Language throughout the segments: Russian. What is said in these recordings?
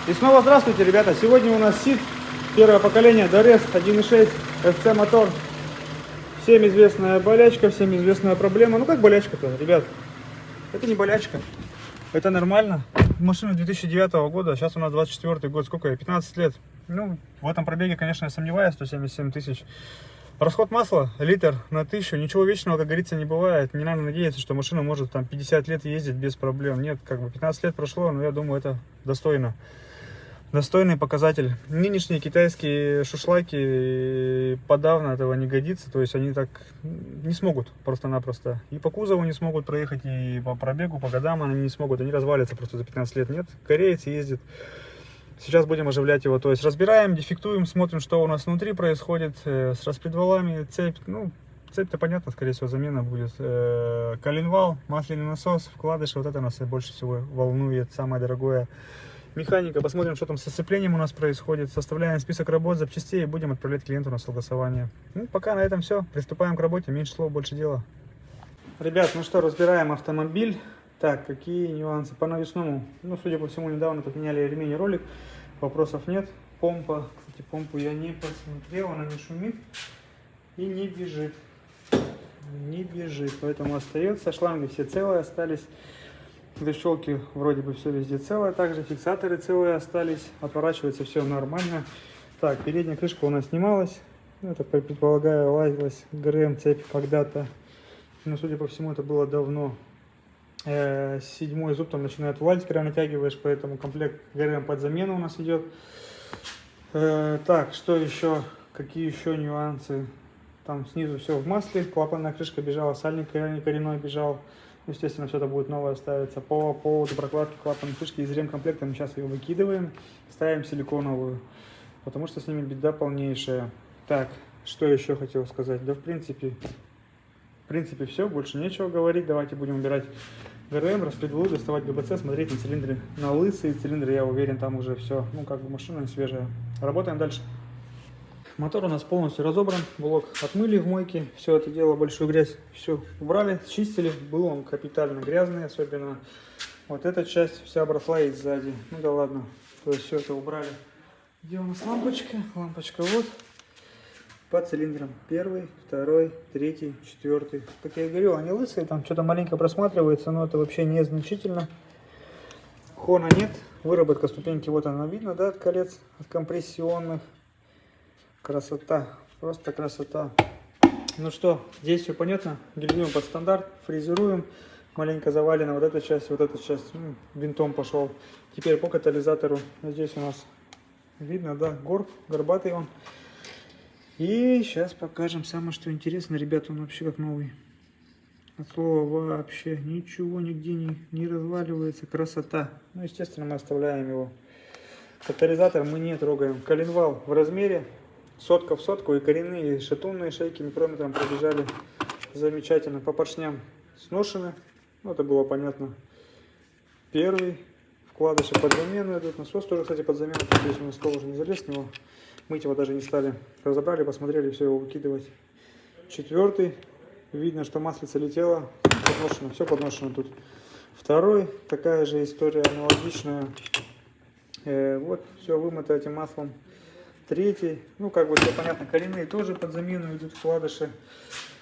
И снова здравствуйте, ребята. Сегодня у нас СИД, первое поколение, DRS 1.6 FC мотор. Всем известная болячка, всем известная проблема. Ну как болячка-то, ребят? Это не болячка, это нормально. Машина 2009 года, сейчас у нас 24 год, сколько я, 15 лет. Ну, в этом пробеге, конечно, я сомневаюсь, 177 тысяч. Расход масла литр на 1000, ничего вечного, как говорится, не бывает. Не надо надеяться, что машина может там 50 лет ездить без проблем. Нет, как бы 15 лет прошло, но я думаю, это достойно. Достойный показатель. Нынешние китайские шушлайки подавно этого не годится. То есть они так не смогут просто-напросто. И по кузову не смогут проехать, и по пробегу, по годам они не смогут. Они развалятся просто за 15 лет. Нет, кореец ездит. Сейчас будем оживлять его. То есть разбираем, дефектуем, смотрим, что у нас внутри происходит с распредвалами. Цепь, ну, цепь-то понятно, скорее всего, замена будет. Коленвал, масляный насос, вкладыши. Вот это нас больше всего волнует. Самое дорогое. Механика, посмотрим, что там со сцеплением у нас происходит. Составляем список работ, запчастей и будем отправлять клиенту на согласование. Ну, пока на этом все. Приступаем к работе. Меньше слов, больше дела. Ребят, ну что, разбираем автомобиль. Так, какие нюансы по навесному? Ну, судя по всему, недавно поменяли ремень и ролик. Вопросов нет. Помпа. Кстати, помпу я не посмотрел. Она не шумит и не бежит. Не бежит, поэтому остается. Шланги все целые остались. Защелки вроде бы все везде целое, также фиксаторы целые остались, отворачивается все нормально. Так, передняя крышка у нас снималась, ну, это, предполагаю, лазилась ГРМ цепь когда-то, но судя по всему это было давно. Седьмой зуб там начинает валить, когда натягиваешь, поэтому комплект ГРМ под замену у нас идет. Так, что еще, какие еще нюансы? Там снизу все в масле, клапанная крышка бежала, сальник коренной бежал. Естественно, все это будет новое ставиться. По поводу прокладки клапанной крышки из ремкомплекта мы сейчас ее выкидываем, ставим силиконовую, потому что с ними беда полнейшая. Так, что еще хотел сказать? Да, в принципе все, больше нечего говорить. Давайте будем убирать ГРМ, распредвалы, доставать ГБЦ, смотреть на цилиндры, на лысые цилиндры, я уверен, там уже все, ну, как бы машина свежая. Работаем дальше. Мотор у нас полностью разобран, блок отмыли в мойке, все это дело, большую грязь, все убрали, счистили, был он капитально грязный, особенно вот эта часть вся обросла и сзади, ну да ладно, то есть все это убрали. Где у нас лампочка? Лампочка вот, по цилиндрам, первый, второй, третий, четвертый, как я и говорил, они лысые, там что-то маленько просматривается, но это вообще незначительно. Хона нет, выработка ступеньки, вот она видно, да, от колец, от компрессионных. Красота, просто красота. Ну что, здесь все понятно. Гильзуем под стандарт, фрезеруем. Маленько завалена вот эта часть, ну, винтом пошел. Теперь по катализатору. Здесь у нас видно, да, горбатый он. И сейчас покажем самое, что интересно. Ребята, он вообще как новый. От слова вообще ничего нигде не разваливается. Красота. Ну, естественно, мы оставляем его. Катализатор мы не трогаем. Коленвал в размере. Сотка в сотку, и коренные, и шатунные шейки микрометром пробежали замечательно. По поршням сношены, ну, это было понятно. Первый, вкладыши под замену идут, насос тоже, кстати, под замену, здесь у нас тоже не залез с него, мыть его даже не стали. Разобрали, посмотрели, все его выкидывать. Четвертый, видно, что маслица летела, подношено, все подношено тут. Второй, такая же история, аналогичная, вот, все вымыто этим маслом. Третий, ну как бы все понятно, коренные тоже под замену идут, вкладыши.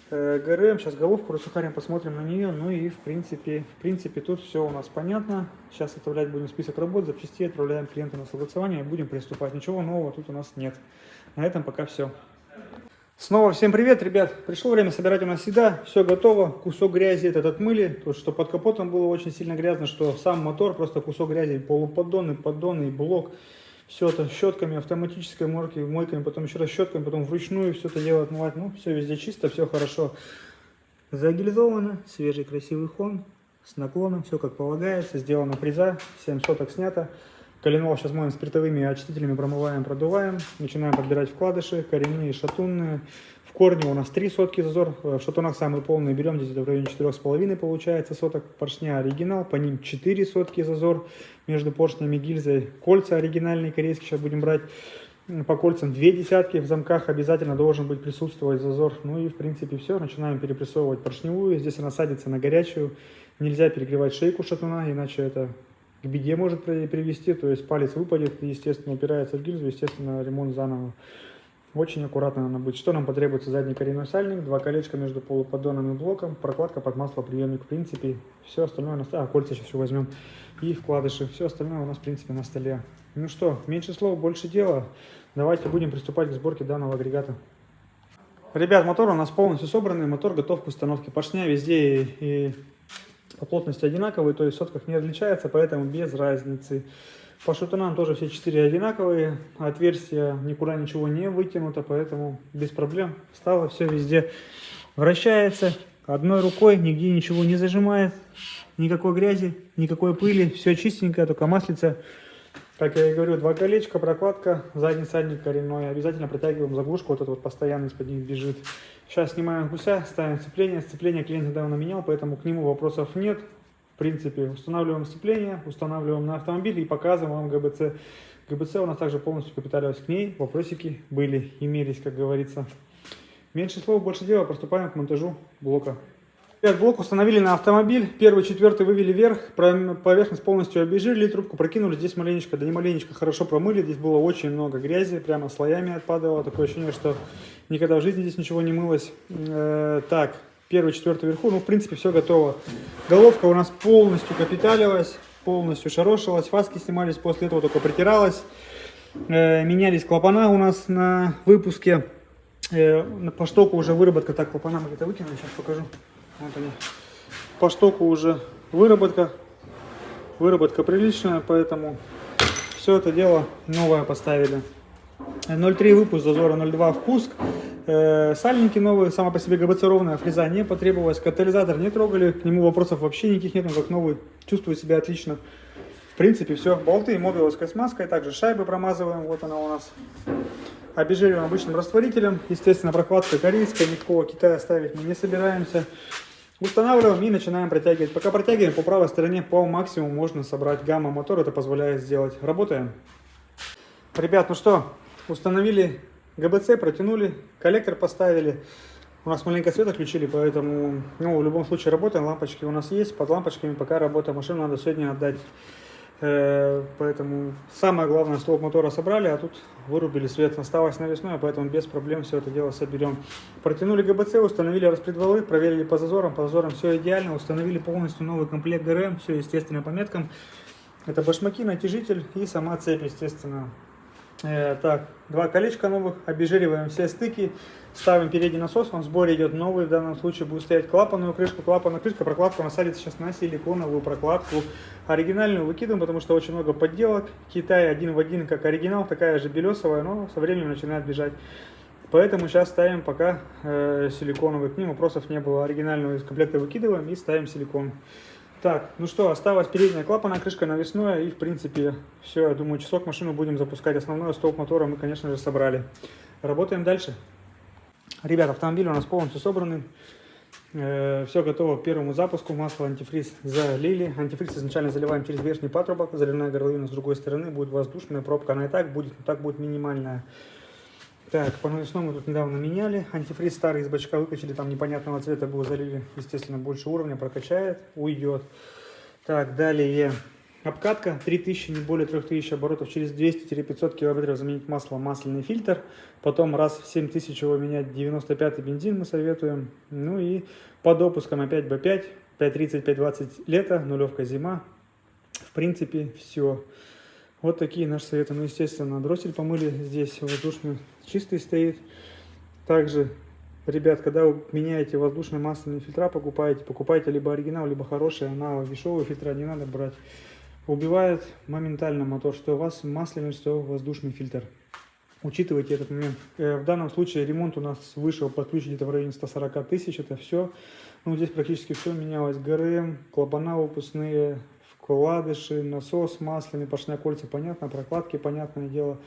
ГРМ, сейчас головку рассухарим, посмотрим на нее. Ну и в принципе тут все у нас понятно. Сейчас оставлять будем список работ, запчастей, отправляем клиенту на согласование и будем приступать. Ничего нового тут у нас нет. На этом пока все. Снова всем привет, ребят. Пришло время собирать у нас СИДа. Все готово. Кусок грязи этот отмыли. То, что под капотом было очень сильно грязно, что сам мотор просто кусок грязи, полуподдоны, поддоны и блок. Все это щетками, автоматической мойками, потом еще раз щетками, потом вручную все это дело отмывать. Ну, все везде чисто, все хорошо. Загильзовано, свежий красивый хон с наклоном, все как полагается. Сделана фреза, 7 соток снято. Коленвал сейчас моем спиртовыми очистителями промываем, продуваем. Начинаем подбирать вкладыши, коренные, шатунные. В корне у нас 3 сотки зазор, в шатунах самые полные берем, здесь в районе 4,5 получается соток. Поршня оригинал, по ним 4 сотки зазор между поршнями и гильзой. Кольца оригинальные корейские сейчас будем брать. По кольцам 2 десятки, в замках обязательно должен быть присутствовать зазор. Ну и в принципе все, начинаем перепрессовывать поршневую. Здесь она садится на горячую, нельзя перегревать шейку шатуна, иначе это к беде может привести, то есть палец выпадет, естественно, упирается в гильзу, естественно, ремонт заново. Очень аккуратно надо быть. Что нам потребуется? Задний коренной сальник, 2 колечка между полуподдоном и блоком, прокладка под маслоприемник, в принципе, все остальное на столе. Кольца сейчас еще возьмем и вкладыши. Все остальное у нас, в принципе, на столе. Ну что, меньше слов, больше дела. Давайте будем приступать к сборке данного агрегата. Ребят, мотор у нас полностью собранный, мотор готов к установке. Поршня везде и по плотности одинаковые, то есть в сотках не отличается, поэтому без разницы. По шатунам тоже все 4 одинаковые, отверстия никуда ничего не вытянуто, поэтому без проблем стало все везде. Вращается одной рукой, нигде ничего не зажимает, никакой грязи, никакой пыли, все чистенькое, только маслица. Как я и говорю, 2 колечка, прокладка, задний сальник коренной. Обязательно протягиваем заглушку, вот это вот постоянно из-под них бежит. Сейчас снимаем гуся, ставим сцепление. Сцепление клиент недавно менял, поэтому к нему вопросов нет. В принципе, устанавливаем сцепление, устанавливаем на автомобиль и показываем вам ГБЦ. ГБЦ у нас также полностью капиталилась к ней, вопросики были, имелись, как говорится. Меньше слов, больше дела, приступаем к монтажу блока. Блок установили на автомобиль, первый, четвертый вывели вверх, поверхность полностью обезжирили, трубку прокинули, здесь маленечко, да не маленечко, хорошо промыли, здесь было очень много грязи, прямо слоями отпадало, такое ощущение, что никогда в жизни здесь ничего не мылось. Так, первый, четвертый вверху, ну в принципе все готово. Головка у нас полностью капиталилась, полностью шарошилась, фаски снимались, после этого только притиралась, менялись клапана у нас на выпуске, по штоку уже выработка, так клапана мы где-то выкинули, сейчас покажу. Вот они. По штоку уже выработка приличная, поэтому все это дело новое поставили. 0,3 выпуск, зазора 0,2 впуск, сальники новые, сама по себе ГБЦ ровная, фреза не потребовалась, катализатор не трогали, к нему вопросов вообще никаких нет, он как новый, чувствует себя отлично. В принципе все, болты мобиловской смазкой, также шайбы промазываем, вот она у нас. Обезжириваем обычным растворителем, естественно прокладка корейская, никакого Китая ставить мы не собираемся. Устанавливаем и начинаем протягивать. Пока протягиваем, по правой стороне по максимуму можно собрать гамма мотор, это позволяет сделать. Работаем. Ребят, ну что, установили ГБЦ, протянули, коллектор поставили. У нас маленько свет отключили, поэтому в любом случае работаем. Лампочки у нас есть, под лампочками пока работаем. Машину надо сегодня отдать. Поэтому самое главное, столб мотора собрали, а тут вырубили свет. Осталось навесное, поэтому без проблем все это дело соберем. Протянули ГБЦ, установили распредвалы, проверили по зазорам все идеально. Установили полностью новый комплект ГРМ, все естественно по меткам. Это башмаки, натяжитель и сама цепь, естественно. Так, 2 колечка новых, обезжириваем все стыки, ставим передний насос, он в сборе идет новый, в данном случае будет стоять клапанную крышку, клапанная крышка, прокладка насадится сейчас на силиконовую прокладку. Оригинальную выкидываем, потому что очень много подделок, Китай один в один как оригинал, такая же белесовая, но со временем начинает бежать. Поэтому сейчас ставим пока силиконовый, к ним вопросов не было, оригинальную из комплекта выкидываем и ставим силикон. Так, ну что, осталась передняя клапанная крышка навесная и в принципе все, я думаю, часок машину будем запускать. Основной столб мотора мы, конечно же, собрали. Работаем дальше. Ребят, автомобиль у нас полностью собранный. Все готово к первому запуску. Масло, антифриз залили. Антифриз изначально заливаем через верхний патрубок. Заливная горловина с другой стороны будет воздушная. Пробка она и так будет, но так будет минимальная. Так, по навесному тут недавно меняли. Антифриз старый из бачка выкачали, там непонятного цвета был, залили, естественно, больше уровня, прокачает, уйдет. Так, далее обкатка 3000, не более 3000 оборотов, через 200-500 километров заменить масло, масляный фильтр. Потом раз в 7000 его менять, 95-й бензин мы советуем. Ну и по допускам опять B5, 5.30, 5.20 лето, нулевка зима. В принципе, все. Вот такие наши советы. Ну, естественно, дроссель помыли. Здесь воздушный чистый стоит. Также, ребят, когда вы меняете воздушные масляные фильтра, покупайте либо оригинал, либо хорошие аналоги. Дешевые фильтра не надо брать. Убивает моментально мотор, что у вас масляный, что воздушный фильтр. Учитывайте этот момент. В данном случае ремонт у нас вышел под ключ где-то в районе 140 тысяч. Это все. Ну, здесь практически все менялось. ГРМ, клапана выпускные, вкладыши, насос масляный, поршня, кольца, понятно, прокладки, понятное дело.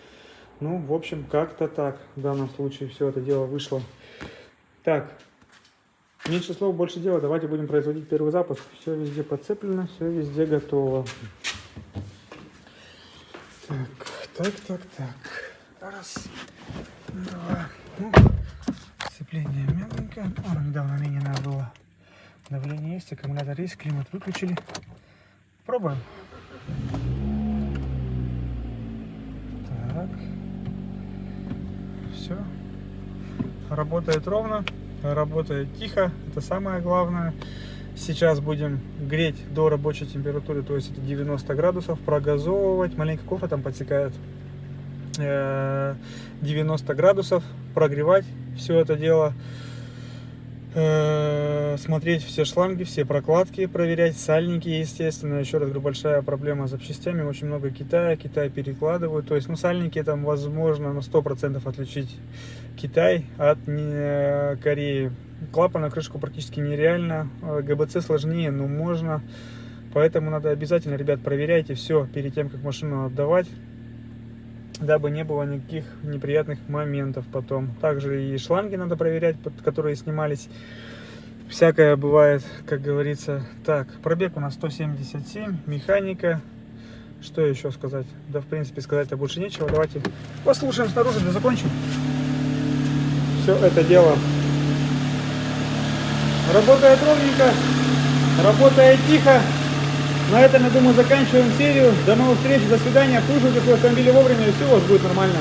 Ну, в общем, как-то так в данном случае все это дело вышло. Так, меньше слов, больше дела. Давайте будем производить первый запуск. Все везде подцеплено, все везде готово. Так. Раз, два. Ну, сцепление мягенькое. Оно недавно менено было. Давление есть, аккумулятор есть, климат выключили. Пробуем. Все. Работает ровно, работает тихо, это самое главное. Сейчас будем греть до рабочей температуры, то есть это 90 градусов, прогазовывать, маленько кофе там подсекает. 90 градусов, прогревать все это дело, смотреть все шланги, все прокладки, проверять сальники, естественно. Еще раз говорю, большая проблема с запчастями, очень много Китая перекладывают, то есть, ну, сальники там возможно на 100% отличить Китай от Кореи. Клапан на крышку практически нереально, ГБЦ сложнее, но можно, поэтому надо обязательно, ребят, проверяйте все перед тем, как машину отдавать, дабы не было никаких неприятных моментов потом. Также и шланги надо проверять, которые снимались. Всякое бывает, как говорится. Так, пробег у нас 177, механика. Что еще сказать? Да, в принципе, сказать-то больше нечего. Давайте послушаем снаружи, да закончим. Все это дело работает ровненько, работает тихо. На этом, я думаю, заканчиваем серию. До новых встреч, до свидания. Слушайте свои автомобили вовремя, и все у вас будет нормально.